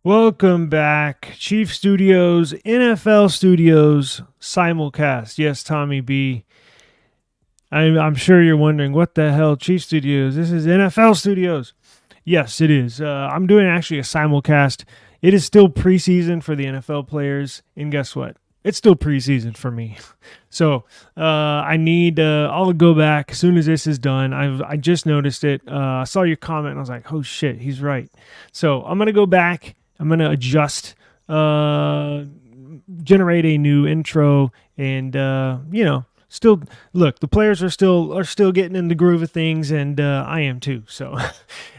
Welcome back. Chief Studios, NFL Studios, simulcast. Yes, Tommy B. I'm sure you're wondering, what the hell, Chief Studios? This is NFL Studios. Yes, it is. I'm doing actually a simulcast. It is still preseason for the NFL players. And guess what? It's still preseason for me. So I'll go back as soon as this is done. I just noticed it. I saw your comment and I was like, oh shit, he's right. So I'm going to go back. I'm going to adjust, generate a new intro, and, still, look, the players are still getting in the groove of things, and I am too. So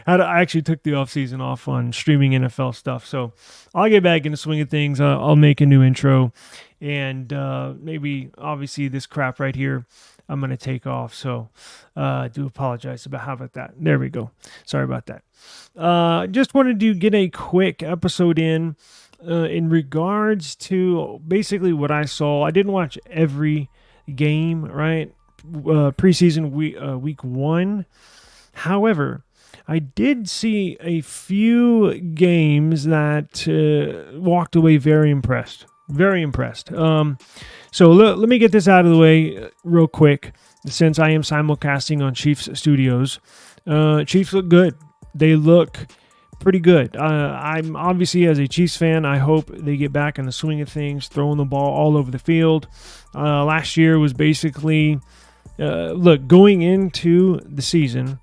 I actually took the offseason off on streaming NFL stuff. So I'll get back in the swing of things. I'll make a new intro, and maybe, obviously, this crap right here, I'm going to take off. So I do apologize about how about that. There we go. Sorry about that. Just wanted to get a quick episode in regards to basically what I saw. I didn't watch every game, right? Preseason week 1. However, I did see a few games that walked away very impressed. Very impressed. So let me get this out of the way real quick, since I am simulcasting on Chiefs Studios. Chiefs look good. They look pretty good. I'm obviously, as a Chiefs fan, I hope they get back in the swing of things, throwing the ball all over the field. Last year was basically, going into the postseason,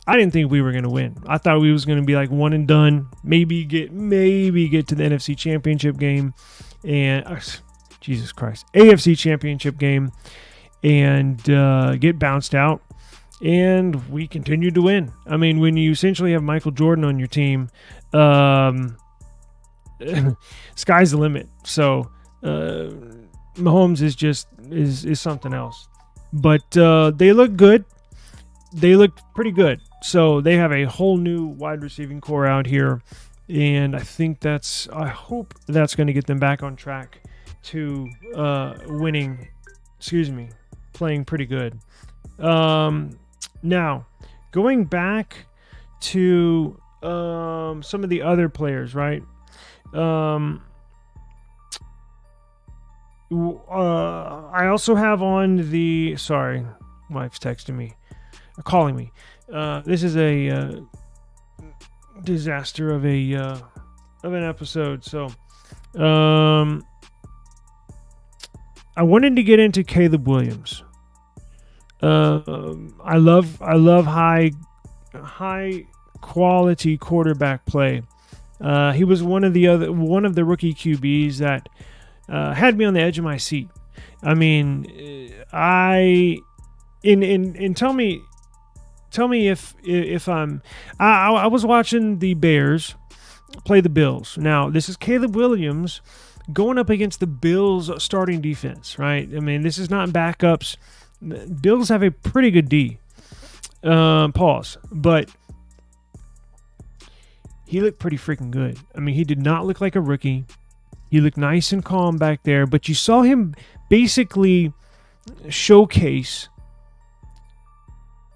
I didn't think we were going to win. I thought we was going to be like one and done, maybe get to the NFC Championship game, and Jesus Christ, AFC Championship game, and get bounced out. And we continued to win. I mean, when you essentially have Michael Jordan on your team, sky's the limit. So Mahomes is something else. But they look good. They look pretty good. So they have a whole new wide receiving core out here, and I hope that's going to get them back on track to playing pretty good. Now, going back to some of the other players, right? I also have on the... Sorry, wife's texting me, calling me. This is a disaster of an episode. So, I wanted to get into Caleb Williams. I love high quality quarterback play. He was one of the rookie QBs that had me on the edge of my seat. I mean, tell me if I was watching the Bears play the Bills. Now, this is Caleb Williams going up against the Bills starting defense, right? I mean, this is not backups. Bills have a pretty good D. But he looked pretty freaking good. I mean, he did not look like a rookie. He looked nice and calm back there, but you saw him basically showcase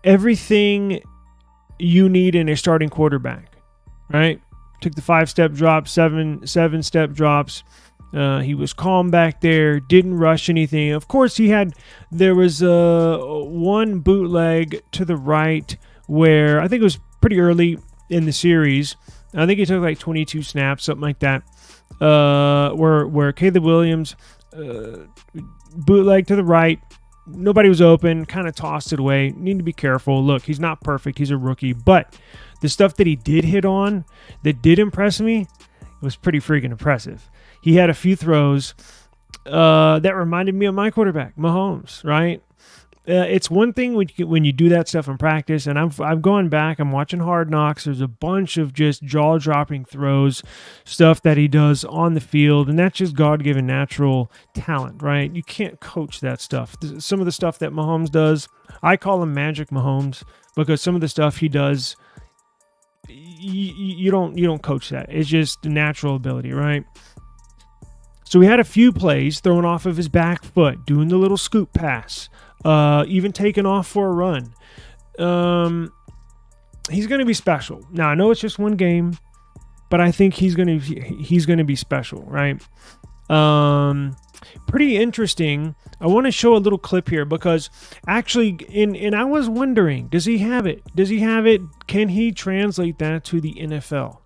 everything you need in a starting quarterback, right? Took the 5-step drops, 7-step drops. He was calm back there, didn't rush anything. Of course, there was one bootleg to the right where I think it was pretty early in the series. I think he took like 22 snaps, something like that, where Caleb Williams bootleg to the right. Nobody was open, kind of tossed it away. Need to be careful. Look, he's not perfect. He's a rookie. But the stuff that he did hit on that did impress me was pretty freaking impressive. He had a few throws that reminded me of my quarterback, Mahomes, right? It's one thing when you do that stuff in practice, and I've gone back, I'm watching Hard Knocks. There's a bunch of just jaw-dropping throws, stuff that he does on the field, and that's just God-given natural talent, right? You can't coach that stuff. Some of the stuff that Mahomes does, I call him Magic Mahomes, because some of the stuff he does, you don't coach that. It's just a natural ability, right? So he had a few plays throwing off of his back foot, doing the little scoop pass, even taking off for a run. He's going to be special. Now, I know it's just one game. but I think he's gonna be special, right? Pretty interesting. I want to show a little clip here because actually, and I was wondering, does he have it? Does he have it? Can he translate that to the NFL?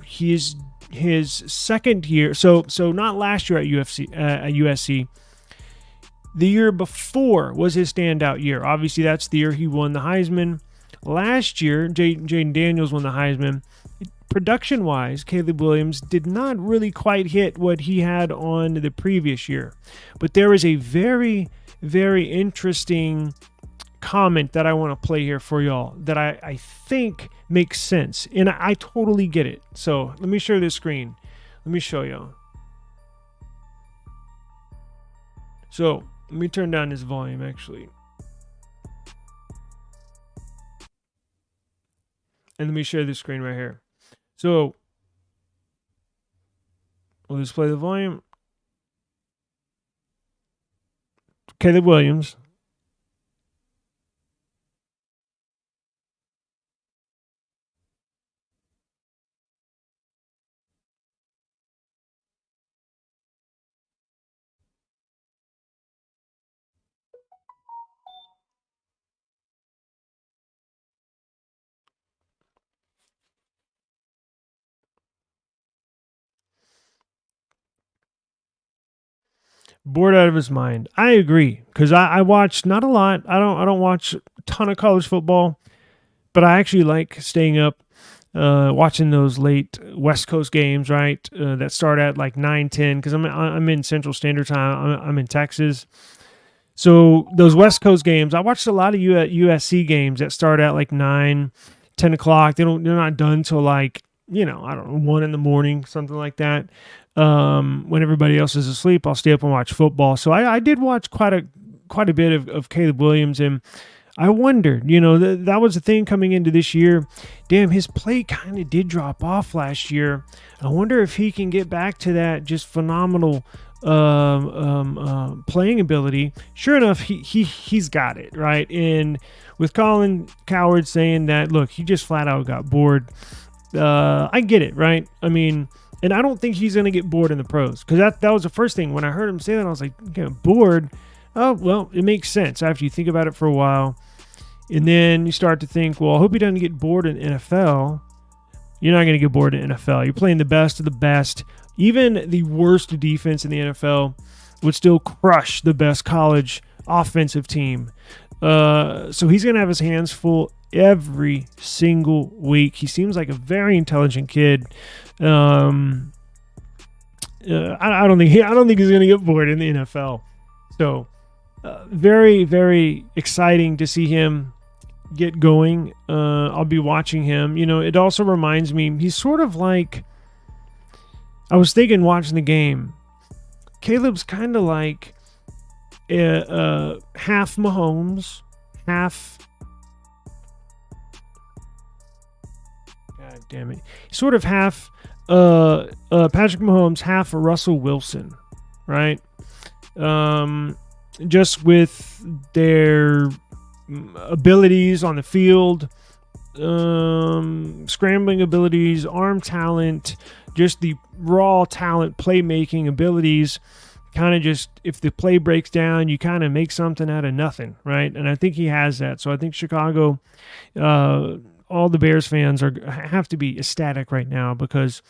His second year, so not last year at USC. The year before was his standout year. Obviously, that's the year he won the Heisman. Last year, Jaden Daniels won the Heisman. Production-wise, Caleb Williams did not really quite hit what he had on the previous year. But there is a very, very interesting comment that I want to play here for y'all that I think makes sense. And I totally get it. So let me share this screen. Let me show y'all. So let me turn down this volume, actually. And let me share this screen right here. So we'll display the volume. Caleb Williams. Bored out of his mind. I agree, because I watch not a lot. I don't watch a ton of college football, but I actually like staying up, watching those late West Coast games, right? That start at like 9-10, because I'm in Central Standard Time. I'm in Texas, so those West Coast games. I watched a lot of USC games that start at like 9-10 o'clock. They're not done till like, I don't know, 1 in the morning, something like that. When everybody else is asleep, I'll stay up and watch football. So I did watch quite a bit of Caleb Williams, and I wondered, that was the thing coming into this year. Damn, his play kind of did drop off last year. I wonder if he can get back to that just phenomenal playing ability. Sure enough, he's got it, right? And with Colin Cowherd saying that, look, he just flat out got bored. I get it, right? I mean, and I don't think he's going to get bored in the pros, because that was the first thing. When I heard him say that, I was like, okay, bored? Oh, well, it makes sense after you think about it for a while. And then you start to think, well, I hope he doesn't get bored in NFL. You're not going to get bored in NFL. You're playing the best of the best. Even the worst defense in the NFL would still crush the best college offensive team. So he's going to have his hands full every single week. He seems like a very intelligent kid. I don't think he's going to get bored in the NFL. So very, very exciting to see him get going. I'll be watching him. It also reminds me, he's sort of like, I was thinking watching the game, Caleb's kind of like half Mahomes, half, God damn it, sort of half Patrick Mahomes, half Russell Wilson, right? Just with their abilities on the field, scrambling abilities, arm talent, just the raw talent, playmaking abilities. Kind of just, if the play breaks down, you kind of make something out of nothing, right? And I think he has that. So I think Chicago, all the Bears fans have to be ecstatic right now, because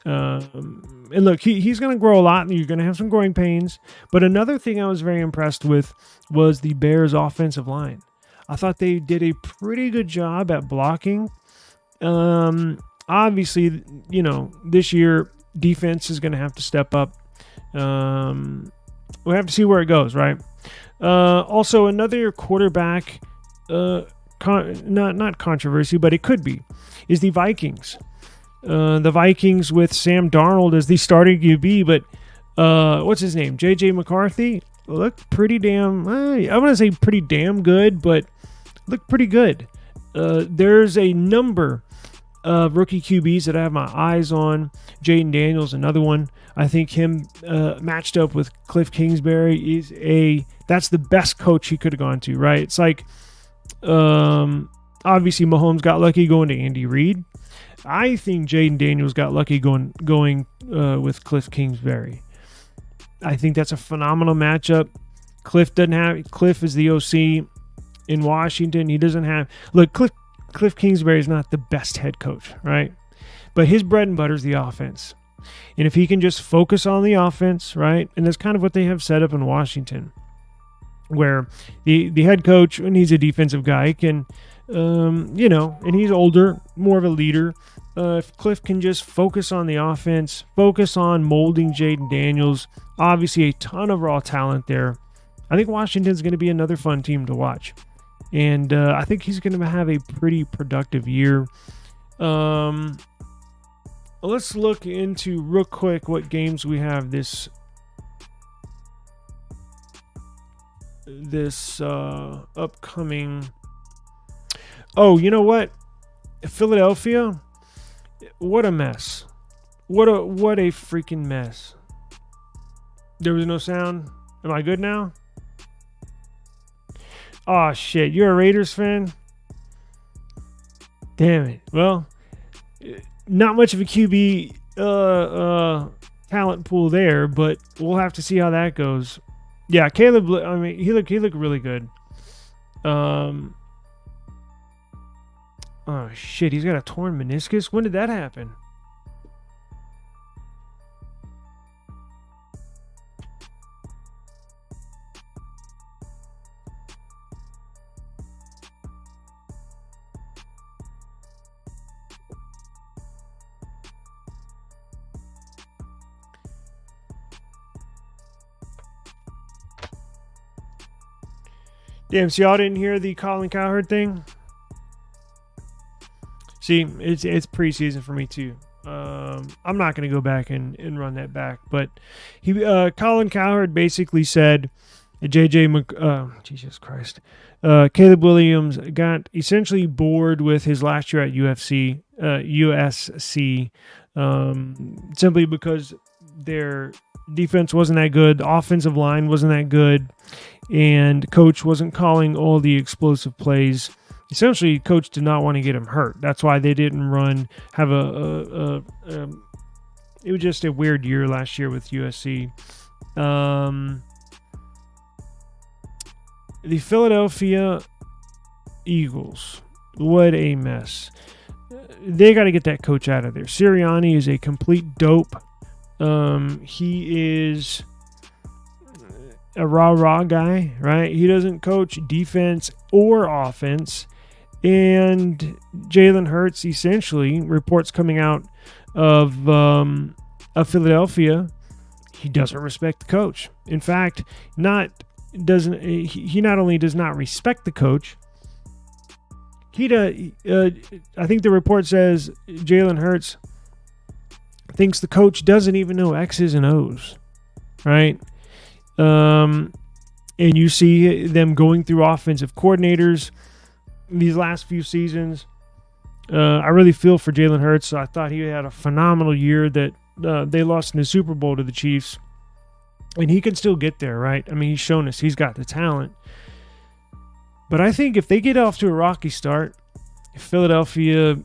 and look, he's going to grow a lot, and you're going to have some growing pains. But another thing I was very impressed with was the Bears' offensive line. I thought they did a pretty good job at blocking. Obviously, this year defense is going to have to step up. We'll have to see where it goes, right? Also, another quarterback, not controversy, but it could be, is the Vikings. The Vikings with Sam Darnold as the starting QB, but what's his name? J.J. McCarthy looked pretty damn, I want to say pretty damn good, but looked pretty good. There's a number of rookie QBs that I have my eyes on. Jaden Daniels, another one. I think him matched up with Cliff Kingsbury that's the best coach he could have gone to, right? It's like, obviously Mahomes got lucky going to Andy Reid. I think Jaden Daniels got lucky going with Cliff Kingsbury. I think that's a phenomenal matchup. Cliff is the OC in Washington. He doesn't have Cliff Kingsbury is not the best head coach, right? But his bread and butter is the offense. And if he can just focus on the offense, right? And that's kind of what they have set up in Washington, where the head coach, and he's a defensive guy, can, and he's older, more of a leader. If Cliff can just focus on the offense, focus on molding Jaden Daniels, obviously a ton of raw talent there. I think Washington's going to be another fun team to watch. And I think he's going to have a pretty productive year. Let's look into real quick what games we have this upcoming. Oh, you know what? Philadelphia, what a mess. What a freaking mess. There was no sound. Am I good now? Oh shit, you're a Raiders fan? Damn it. Well, not much of a QB talent pool there, but we'll have to see how that goes. Yeah, Caleb, I mean, he looked really good. Oh shit, he's got a torn meniscus. When did that happen? Damn, so y'all didn't hear the Colin Cowherd thing? See, it's preseason for me too. I'm not going to go back and run that back, but Colin Cowherd basically said Jesus Christ, Caleb Williams got essentially bored with his last year at USC, simply because their defense wasn't that good, the offensive line wasn't that good, and coach wasn't calling all the explosive plays. Essentially, coach did not want to get him hurt. That's why they didn't have it was just a weird year last year with USC. The Philadelphia Eagles, what a mess. They got to get that coach out of there. Sirianni is a complete dope. He is a rah-rah guy, right? He doesn't coach defense or offense. And Jalen Hurts, essentially, reports coming out of Philadelphia, he doesn't respect the coach. In fact, he not only does not respect the coach, I think the report says Jalen Hurts thinks the coach doesn't even know X's and O's, right? And you see them going through offensive coordinators these last few seasons. I really feel for Jalen Hurts. I thought he had a phenomenal year that they lost in the Super Bowl to the Chiefs. And he can still get there, right? I mean, he's shown us he's got the talent. But I think if they get off to a rocky start, if Philadelphia,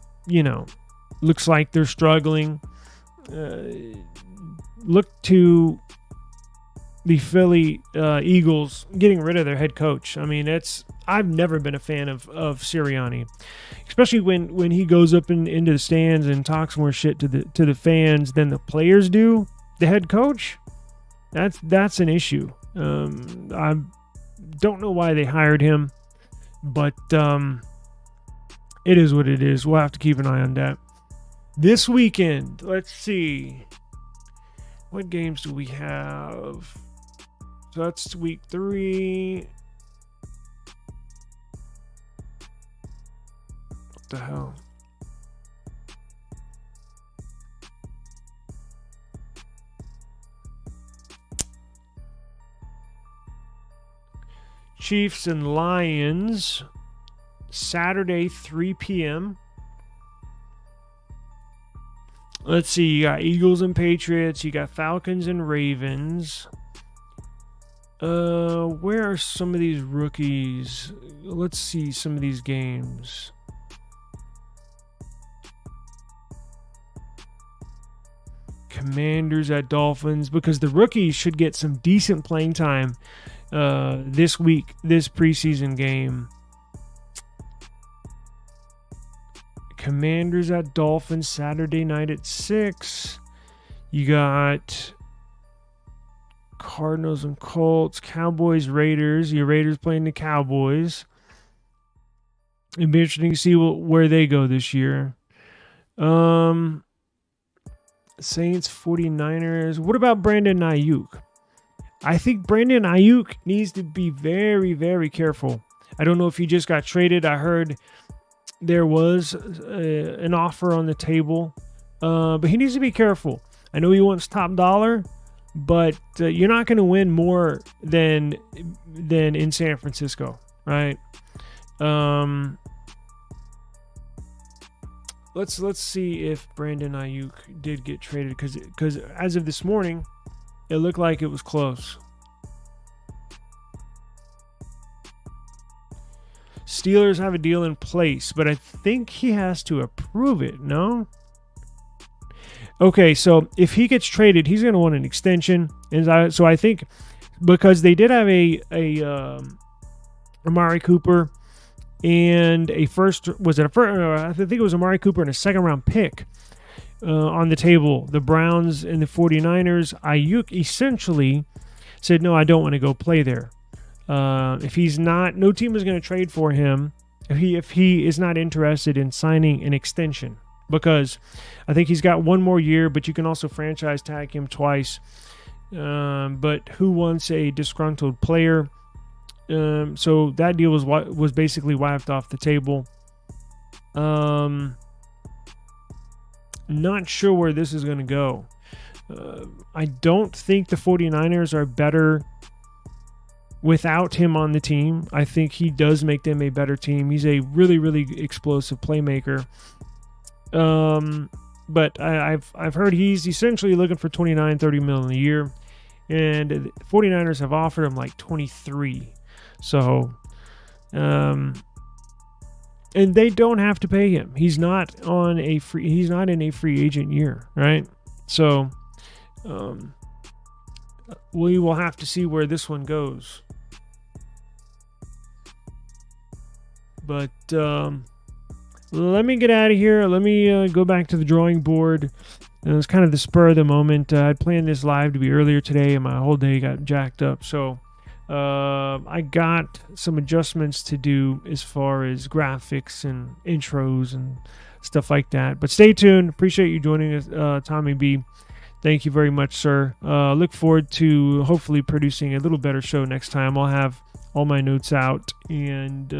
looks like they're struggling, look to the Philly Eagles getting rid of their head coach. I mean, I've never been a fan of Sirianni, especially when he goes up into the stands and talks more shit to the fans than the players do. The head coach, that's an issue. I don't know why they hired him, but it is what it is. We'll have to keep an eye on that. This weekend, let's see. What games do we have? So that's week 3. What the hell? Chiefs and Lions, Saturday, 3 p.m. Let's see, you got Eagles and Patriots, you got Falcons and Ravens. Where are some of these rookies? Let's see some of these games. Commanders at Dolphins, because the rookies should get some decent playing time this week, this preseason game. Commanders at Dolphins, Saturday night at 6. You got Cardinals and Colts, Cowboys, Raiders. Your Raiders playing the Cowboys. It'd be interesting to see where they go this year. Saints, 49ers. What about Brandon Ayuk? I think Brandon Ayuk needs to be very, very careful. I don't know if he just got traded. I heard there was an offer on the table, but he needs to be careful. I know he wants top dollar, but you're not going to win more than in San Francisco, right? Let's see if Brandon Ayuk did get traded, because as of this morning, it looked like it was close. Steelers have a deal in place, but I think he has to approve it, no? Okay, so if he gets traded, he's going to want an extension. And so I think because they did have a Amari Cooper and I think it was Amari Cooper and a second-round pick on the table. The Browns and the 49ers, Ayuk essentially said, no, I don't want to go play there. If he's not, no team is going to trade for him if he is not interested in signing an extension, because I think he's got one more year, but you can also franchise tag him twice. But who wants a disgruntled player? So that deal was basically wiped off the table. Not sure where this is going to go. I don't think the 49ers are better without him on the team. I think he does make them a better team. He's a really, really explosive playmaker. But I've heard he's essentially looking for $29-30 million a year, and the 49ers have offered him like 23. So, and they don't have to pay him. He's not in a free agent year, right? So, we will have to see where this one goes. But let me get out of here. Let me go back to the drawing board. It was kind of the spur of the moment. I planned this live to be earlier today, and my whole day got jacked up. So I got some adjustments to do as far as graphics and intros and stuff like that. But stay tuned. Appreciate you joining us, Tommy B. Thank you very much, sir. Look forward to hopefully producing a little better show next time. I'll have all my notes out and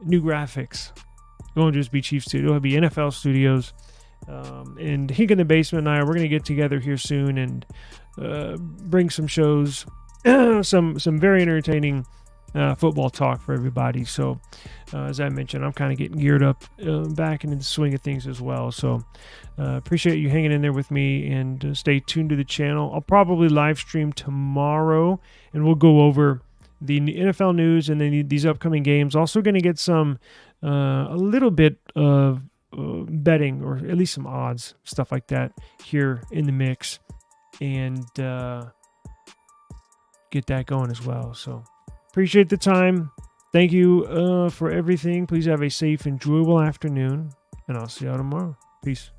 new graphics. It won't just be Chiefs Studio. It'll be NFL Studios. And Hink in the Basement and I, we're going to get together here soon and bring some shows, some very entertaining football talk for everybody. So, as I mentioned, I'm kind of getting geared up back into the swing of things as well. So, appreciate you hanging in there with me, and stay tuned to the channel. I'll probably live stream tomorrow, and we'll go over the NFL news and then these upcoming games. Also going to get some a little bit of betting, or at least some odds, stuff like that here in the mix, and get that going as well. So appreciate the time. Thank you for everything. Please have a safe, enjoyable afternoon, and I'll see y'all tomorrow. Peace.